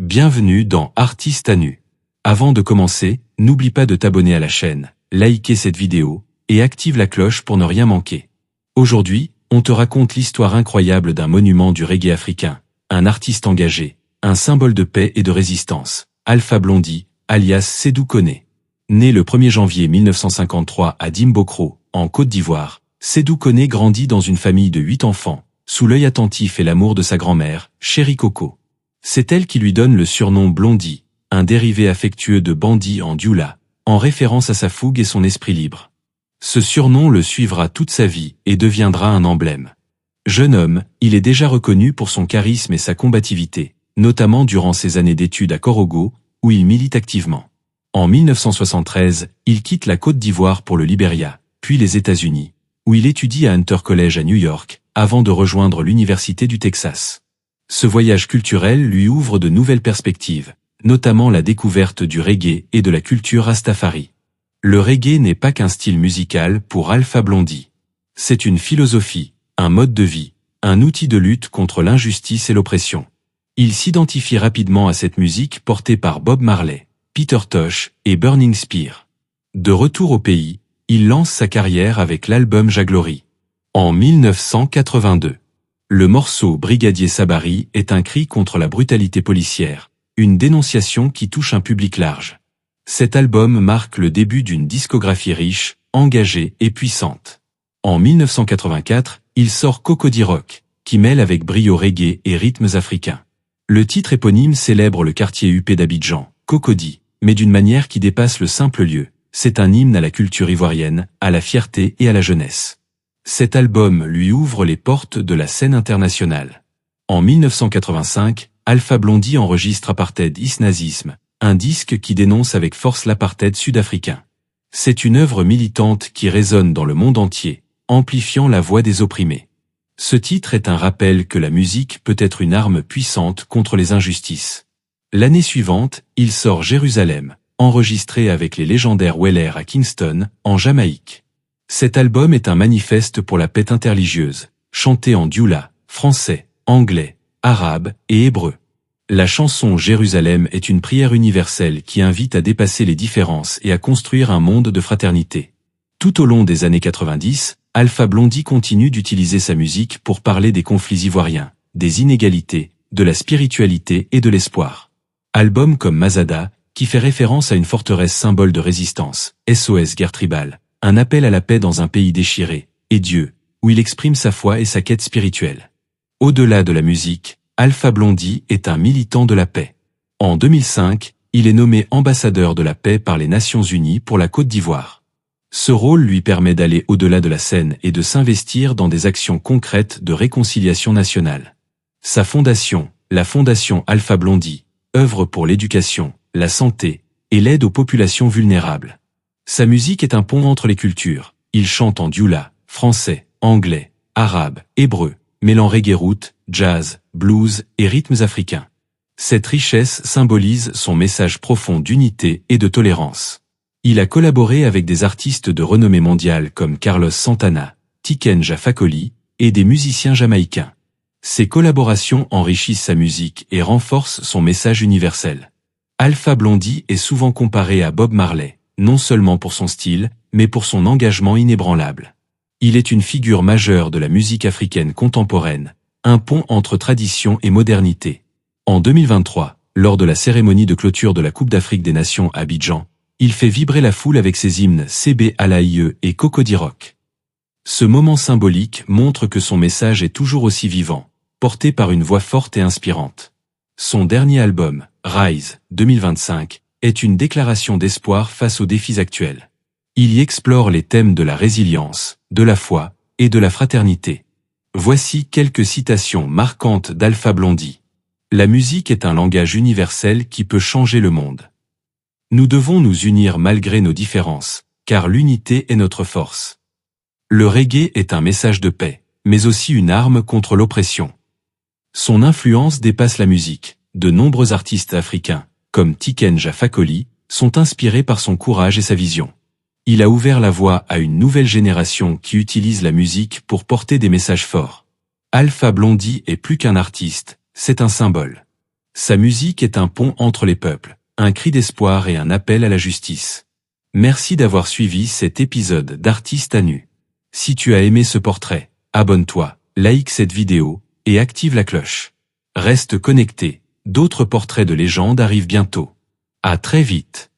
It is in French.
Bienvenue dans Artistes à nu. Avant de commencer, n'oublie pas de t'abonner à la chaîne, liker cette vidéo, et active la cloche pour ne rien manquer. Aujourd'hui, on te raconte l'histoire incroyable d'un monument du reggae africain, un artiste engagé, un symbole de paix et de résistance, Alpha Blondy, alias Sédou Koné. Né le 1er janvier 1953 à Dimbokro, en Côte d'Ivoire, Sédou Koné grandit dans une famille de 8 enfants, sous l'œil attentif et l'amour de sa grand-mère, Chéri Coco. C'est elle qui lui donne le surnom Blondy, un dérivé affectueux de Bandit en Dioula, en référence à sa fougue et son esprit libre. Ce surnom le suivra toute sa vie et deviendra un emblème. Jeune homme, il est déjà reconnu pour son charisme et sa combativité, notamment durant ses années d'études à Korogo, où il milite activement. En 1973, il quitte la Côte d'Ivoire pour le Libéria, puis les États-Unis, où il étudie à Hunter College à New York, avant de rejoindre l'Université du Texas. Ce voyage culturel lui ouvre de nouvelles perspectives, notamment la découverte du reggae et de la culture rastafari. Le reggae n'est pas qu'un style musical pour Alpha Blondy. C'est une philosophie, un mode de vie, un outil de lutte contre l'injustice et l'oppression. Il s'identifie rapidement à cette musique portée par Bob Marley, Peter Tosh et Burning Spear. De retour au pays, il lance sa carrière avec l'album Jaglory. En 1982, le morceau Brigadier Sabari est un cri contre la brutalité policière, une dénonciation qui touche un public large. Cet album marque le début d'une discographie riche, engagée et puissante. En 1984, il sort Cocody Rock, qui mêle avec brio reggae et rythmes africains. Le titre éponyme célèbre le quartier huppé d'Abidjan, Cocody, mais d'une manière qui dépasse le simple lieu. C'est un hymne à la culture ivoirienne, à la fierté et à la jeunesse. Cet album lui ouvre les portes de la scène internationale. En 1985, Alpha Blondy enregistre Apartheid is Nazisme, un disque qui dénonce avec force l'apartheid sud-africain. C'est une œuvre militante qui résonne dans le monde entier, amplifiant la voix des opprimés. Ce titre est un rappel que la musique peut être une arme puissante contre les injustices. L'année suivante, il sort Jérusalem, enregistré avec les légendaires Weller à Kingston, en Jamaïque. Cet album est un manifeste pour la paix interreligieuse, chanté en dioula, français, anglais, arabe et hébreu. La chanson Jérusalem est une prière universelle qui invite à dépasser les différences et à construire un monde de fraternité. Tout au long des années 90, Alpha Blondy continue d'utiliser sa musique pour parler des conflits ivoiriens, des inégalités, de la spiritualité et de l'espoir. Albums comme Mazada, qui fait référence à une forteresse symbole de résistance, SOS Guerre Tribale, un appel à la paix dans un pays déchiré, et Dieu, où il exprime sa foi et sa quête spirituelle. Au-delà de la musique, Alpha Blondy est un militant de la paix. En 2005, il est nommé ambassadeur de la paix par les Nations Unies pour la Côte d'Ivoire. Ce rôle lui permet d'aller au-delà de la scène et de s'investir dans des actions concrètes de réconciliation nationale. Sa fondation, la Fondation Alpha Blondy, œuvre pour l'éducation, la santé et l'aide aux populations vulnérables. Sa musique est un pont entre les cultures. Il chante en dioula, français, anglais, arabe, hébreu, mêlant reggae root, jazz, blues et rythmes africains. Cette richesse symbolise son message profond d'unité et de tolérance. Il a collaboré avec des artistes de renommée mondiale comme Carlos Santana, Tiken Jah Fakoly et des musiciens jamaïcains. Ces collaborations enrichissent sa musique et renforcent son message universel. Alpha Blondy est souvent comparé à Bob Marley, non seulement pour son style, mais pour son engagement inébranlable. Il est une figure majeure de la musique africaine contemporaine, un pont entre tradition et modernité. En 2023, lors de la cérémonie de clôture de la Coupe d'Afrique des Nations à Abidjan, il fait vibrer la foule avec ses hymnes CB Alaïeux et Cocody Rock. Ce moment symbolique montre que son message est toujours aussi vivant, porté par une voix forte et inspirante. Son dernier album, Rise, 2025, est une déclaration d'espoir face aux défis actuels. Il y explore les thèmes de la résilience, de la foi et de la fraternité. Voici quelques citations marquantes d'Alpha Blondy. La musique est un langage universel qui peut changer le monde. Nous devons nous unir malgré nos différences, car l'unité est notre force. Le reggae est un message de paix, mais aussi une arme contre l'oppression. Son influence dépasse la musique. De nombreux artistes africains, comme Tiken Jah Fakoly, sont inspirés par son courage et sa vision. Il a ouvert la voie à une nouvelle génération qui utilise la musique pour porter des messages forts. Alpha Blondy est plus qu'un artiste, c'est un symbole. Sa musique est un pont entre les peuples, un cri d'espoir et un appel à la justice. Merci d'avoir suivi cet épisode d'Artiste à nu. Si tu as aimé ce portrait, abonne-toi, like cette vidéo, et active la cloche. Reste connecté, d'autres portraits de légende arrivent bientôt. À très vite.